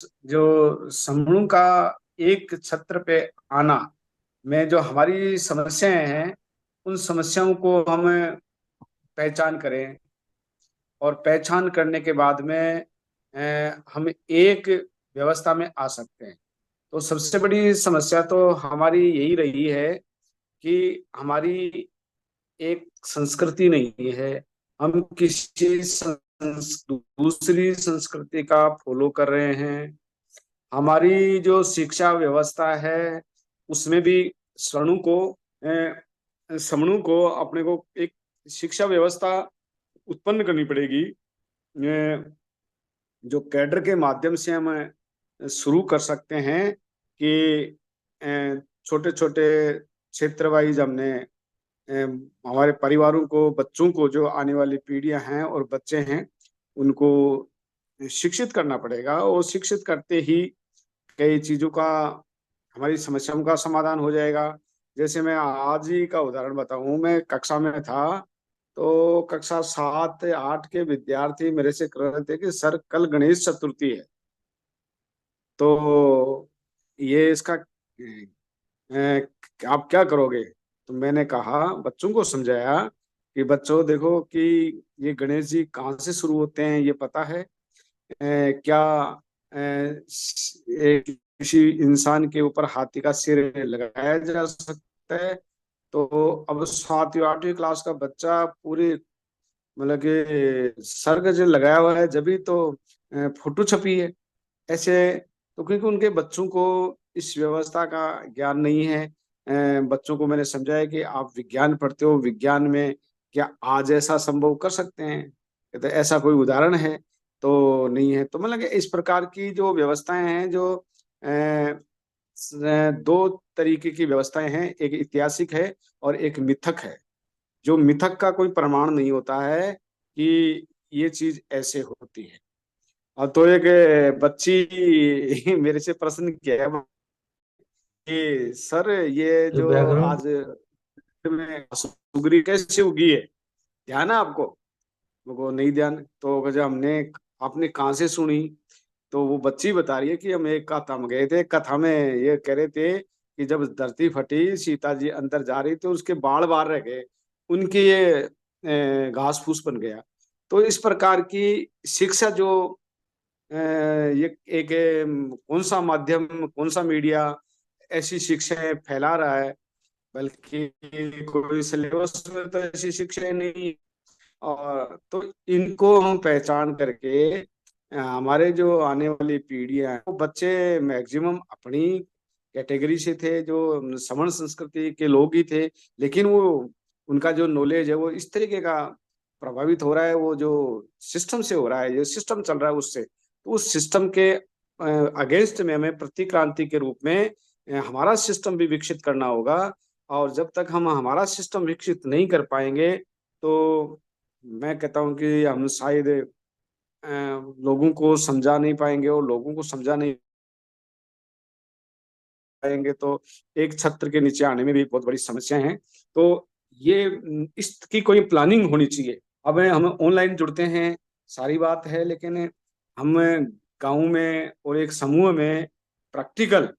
जो समूह का एक छत्र पे आना में जो हमारी समस्याएं हैं, उन समस्याओं को हम पहचान करें और पहचान करने के बाद में हम एक व्यवस्था में आ सकते हैं। तो सबसे बड़ी समस्या तो हमारी यही रही है कि हमारी एक संस्कृति नहीं है। हम किसी दूसरी संस्कृति का फॉलो कर रहे हैं। हमारी जो शिक्षा व्यवस्था है उसमें भी सवर्णों को सवर्णों को अपने को एक शिक्षा व्यवस्था उत्पन्न करनी पड़ेगी, जो कैडर के माध्यम से हम शुरू कर सकते हैं कि छोटे छोटे क्षेत्र वाइज हमने हमारे परिवारों को, बच्चों को, जो आने वाली पीढ़ियां हैं और बच्चे हैं, उनको शिक्षित करना पड़ेगा। और शिक्षित करते ही कई चीजों का, हमारी समस्याओं का समाधान हो जाएगा। जैसे मैं आज ही का उदाहरण बताऊं, मैं कक्षा में था तो कक्षा 7 8 के विद्यार्थी मेरे से कह रहे थे कि सर कल गणेश चतुर्थी है, तो ये इसका आप क्या करोगे। तो मैंने कहा, बच्चों को समझाया कि बच्चों देखो कि ये गणेश जी कहाँ से शुरू होते हैं ये पता है। क्या किसी इंसान के ऊपर हाथी का सिर लगाया जा सकता है। तो अब 7वीं 8वीं क्लास का बच्चा पूरी, मतलब कि सर जो लगाया हुआ है, जब भी तो फोटो छपी है ऐसे। तो क्योंकि उनके बच्चों को इस व्यवस्था का ज्ञान नहीं है। बच्चों को मैंने समझाया कि आप विज्ञान पढ़ते हो, विज्ञान में क्या आज ऐसा संभव कर सकते हैं, तो ऐसा कोई उदाहरण है तो नहीं है। तो मतलब कि इस प्रकार की जो व्यवस्थाएं हैं, जो दो तरीके की व्यवस्थाएं हैं, एक ऐतिहासिक है और एक मिथक है। जो मिथक का कोई प्रमाण नहीं होता है कि ये चीज ऐसे होती है। और तो एक बच्ची मेरे से प्रश्न किया है कि सर ये जो जो बैकग्राउंड। आज में सुगरी कैसे उगी है, ध्यान है आपको। वो नहीं ध्यान, तो जब हमने, आपने कहाँ से सुनी। तो वो बच्ची बता रही है कि हम एक कथा में गए थे, कथा में ये कह रहे थे कि जब धरती फटी, सीता जी अंदर जा रही तो उसके बाल बाहर रह गए, उनके ये घास फूस बन गया। तो इस प्रकार की शिक्षा जो ये एक कौन सा माध्यम, कौन सा मीडिया ऐसी शिक्षाएं फैला रहा है, बल्कि कोई सिलेबस में तो ऐसी शिक्षाएं नहीं। और तो इनको हम पहचान करके हमारे जो आने वाली पीढ़ियां हैं, वो बच्चे मैक्सिमम अपनी कैटेगरी से थे, जो सवर्ण संस्कृति के लोग ही थे, लेकिन वो उनका जो नॉलेज है वो इस तरीके का प्रभावित हो रहा है, वो जो सिस्टम से हो रहा है, जो सिस्टम चल रहा है उससे। तो उस सिस्टम के अगेंस्ट में हमें प्रतिक्रांति के रूप में हमारा सिस्टम भी विकसित करना होगा। और जब तक हम हमारा सिस्टम विकसित नहीं कर पाएंगे, तो मैं कहता हूँ कि हम शायद लोगों को समझा नहीं पाएंगे, और लोगों को समझा नहीं पाएंगे तो एक छत्र के नीचे आने में भी बहुत बड़ी समस्या है। तो ये इसकी कोई प्लानिंग होनी चाहिए। अब हम ऑनलाइन जुड़ते हैं, सारी बात है, लेकिन हम गांव में और एक समूह में प्रैक्टिकल,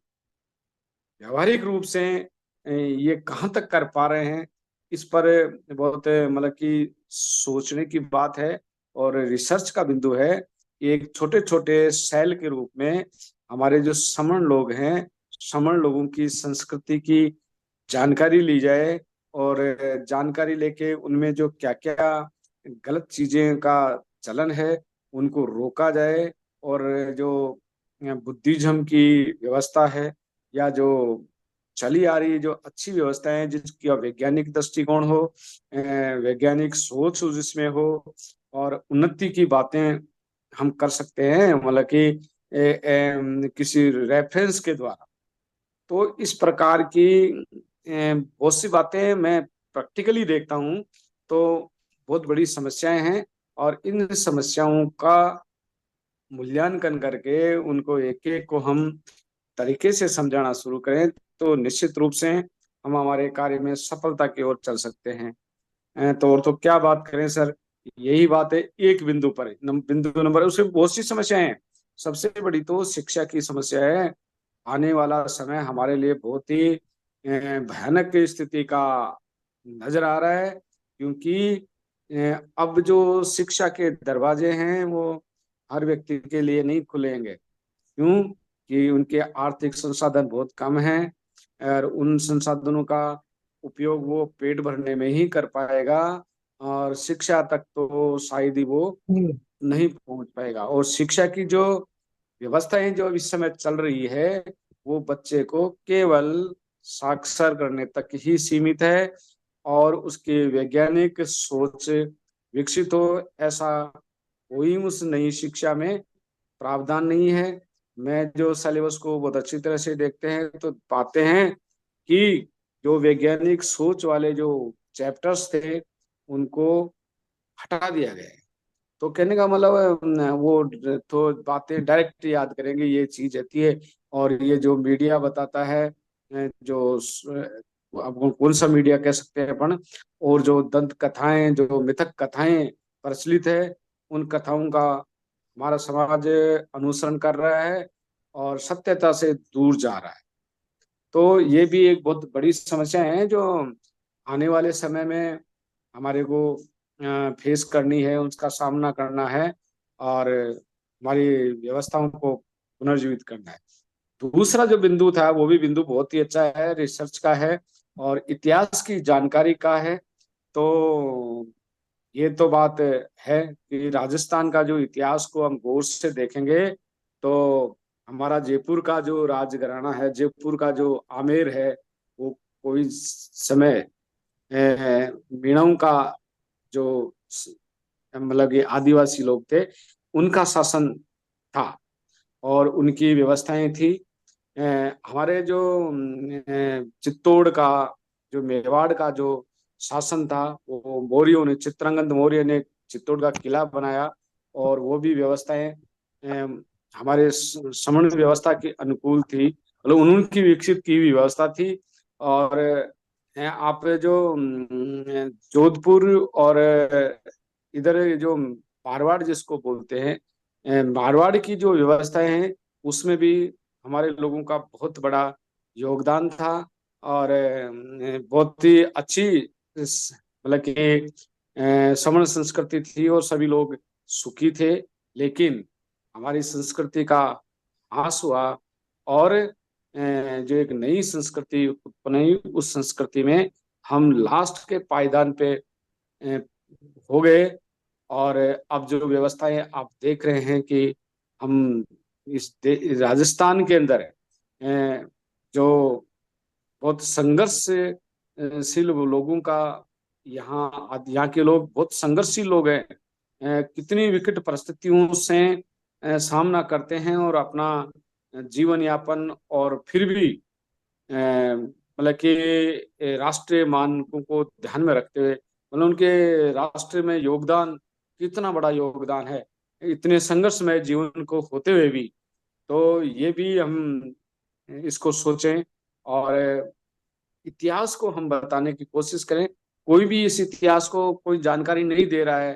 व्यवहारिक रूप से ये कहाँ तक कर पा रहे हैं, इस पर बहुत मतलब कि सोचने की बात है और रिसर्च का बिंदु है। एक छोटे छोटे सेल के रूप में हमारे जो समण लोग हैं, समण लोगों की संस्कृति की जानकारी ली जाए, और जानकारी लेके उनमें जो क्या क्या गलत चीजें का चलन है उनको रोका जाए। और जो बुद्धिज्म की व्यवस्था है, या जो चली आ रही जो अच्छी व्यवस्था है, जिसकी वैज्ञानिक दृष्टिकोण हो, वैज्ञानिक सोच जिसमें हो, और उन्नति की बातें हम कर सकते हैं, मतलब कि किसी रेफरेंस के द्वारा। तो इस प्रकार की बहुत सी बातें मैं प्रैक्टिकली देखता हूँ। तो बहुत बड़ी समस्याएं हैं, और इन समस्याओं का मूल्यांकन करके उनको एक एक को हम तरीके से समझाना शुरू करें, तो निश्चित रूप से हम हमारे कार्य में सफलता की ओर चल सकते हैं। तो और तो क्या बात करें सर, यही बात है एक बिंदु पर, बिंदु नंबर, उसमें बहुत सी समस्याएं हैं। सबसे बड़ी तो शिक्षा की समस्या है। आने वाला समय हमारे लिए बहुत ही भयानक स्थिति का नजर आ रहा है, क्योंकि अब जो शिक्षा के दरवाजे हैं वो हर व्यक्ति के लिए नहीं खुलेंगे। क्यों? कि उनके आर्थिक संसाधन बहुत कम हैं, और उन संसाधनों का उपयोग वो पेट भरने में ही कर पाएगा, और शिक्षा तक तो शायद ही वो हम्म। नहीं पहुंच पाएगा। और शिक्षा की जो व्यवस्थाएं जो इस समय चल रही है, वो बच्चे को केवल साक्षर करने तक ही सीमित है, और उसकी वैज्ञानिक सोच विकसित हो, ऐसा कोई उस नई शिक्षा में प्रावधान नहीं है। मैं जो सिलेबस को बहुत अच्छी तरह से देखते हैं तो पाते हैं कि जो वैज्ञानिक सोच वाले जो चैप्टर्स थे उनको हटा दिया गया है। तो कहने का मतलब वो तो बातें डायरेक्ट याद करेंगे, ये चीज रहती है। और ये जो मीडिया बताता है, जो अब कौन सा मीडिया कह सकते हैं अपन, और जो दंत कथाएं, जो मिथक कथाएं प्रचलित है, उन कथाओं का हमारा समाज अनुसरण कर रहा है और सत्यता से दूर जा रहा है। तो ये भी एक बहुत बड़ी समस्या है जो आने वाले समय में हमारे को फेस करनी है, उसका सामना करना है, और हमारी व्यवस्थाओं को पुनर्जीवित करना है। दूसरा जो बिंदु था वो भी बिंदु बहुत ही अच्छा है, रिसर्च का है और इतिहास की जानकारी का है। तो ये तो बात है कि राजस्थान का जो इतिहास को हम गौर से देखेंगे, तो हमारा जयपुर का जो राजघराना है, जयपुर का जो आमेर है, वो कोई समय मीणाओं का जो मतलब ये आदिवासी लोग थे, उनका शासन था और उनकी व्यवस्थाएं थी। हमारे जो चित्तौड़ का, जो मेवाड़ का जो शासन था, वो मौर्यों ने, चित्रांगद मौर्य ने चित्तौड़ का किला बनाया, और वो भी व्यवस्थाएं हमारे समण व्यवस्था के अनुकूल थी, मतलब उनकी विकसित की हुई व्यवस्था थी। और आप जो जोधपुर और इधर जो मारवाड़ जिसको बोलते हैं, मारवाड़ की जो व्यवस्थाएं हैं, उसमें भी हमारे लोगों का बहुत बड़ा योगदान था। और बहुत ही अच्छी मतलब कि श्रमण संस्कृति थी और सभी लोग सुखी थे। लेकिन हमारी संस्कृति का ह्रास हुआ, और जो एक नई संस्कृति उत्पन्न हुई, उस संस्कृति में हम लास्ट के पायदान पे हो गए। और अब जो व्यवस्थाएं आप देख रहे हैं कि हम राजस्थान के अंदर जो बहुत संघर्षशील लोगों का, यहाँ के लोग बहुत संघर्षशील लोग हैं। कितनी विकट परिस्थितियों से सामना करते हैं और अपना जीवन यापन, और फिर भी मतलब कि राष्ट्रीय मानकों को ध्यान में रखते हुए, मतलब उनके राष्ट्र में योगदान, कितना बड़ा योगदान है इतने संघर्षमय जीवन को होते हुए भी। तो ये भी हम इसको सोचें, और इतिहास को हम बताने की कोशिश करें। कोई भी इस इतिहास को कोई जानकारी नहीं दे रहा है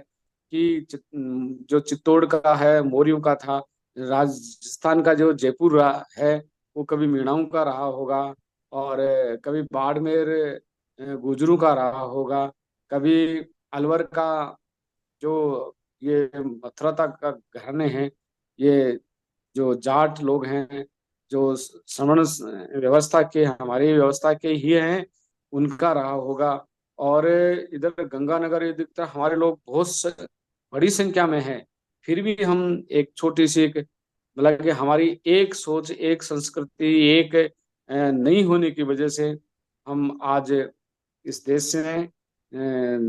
कि जो चित्तौड़ का है मौर्यों का था, राजस्थान का जो जयपुर रहा है वो कभी मीणाओं का रहा होगा, और कभी बाड़मेर गुजरों का रहा होगा, कभी अलवर का जो ये मथुरा तक का घराने हैं, ये जो जाट लोग हैं, जो श्रमण व्यवस्था के, हमारी व्यवस्था के ही हैं, उनका रहा होगा। और इधर गंगानगर इधर हमारे लोग बहुत बड़ी संख्या में हैं। फिर भी हम एक छोटी सी एक मतलब कि हमारी एक सोच, एक संस्कृति, एक नहीं होने की वजह से हम आज इस देश में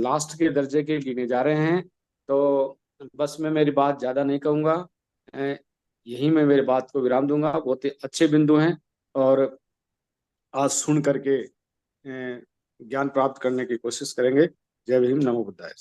लास्ट के दर्जे के गिने जा रहे हैं। तो बस मैं मेरी बात ज्यादा नहीं कहूंगा, यही मैं मेरी बात को विराम दूंगा। बहुत ही अच्छे बिंदु हैं, और आज सुन करके ज्ञान प्राप्त करने की कोशिश करेंगे। जय भीम, नमो बुद्धाय।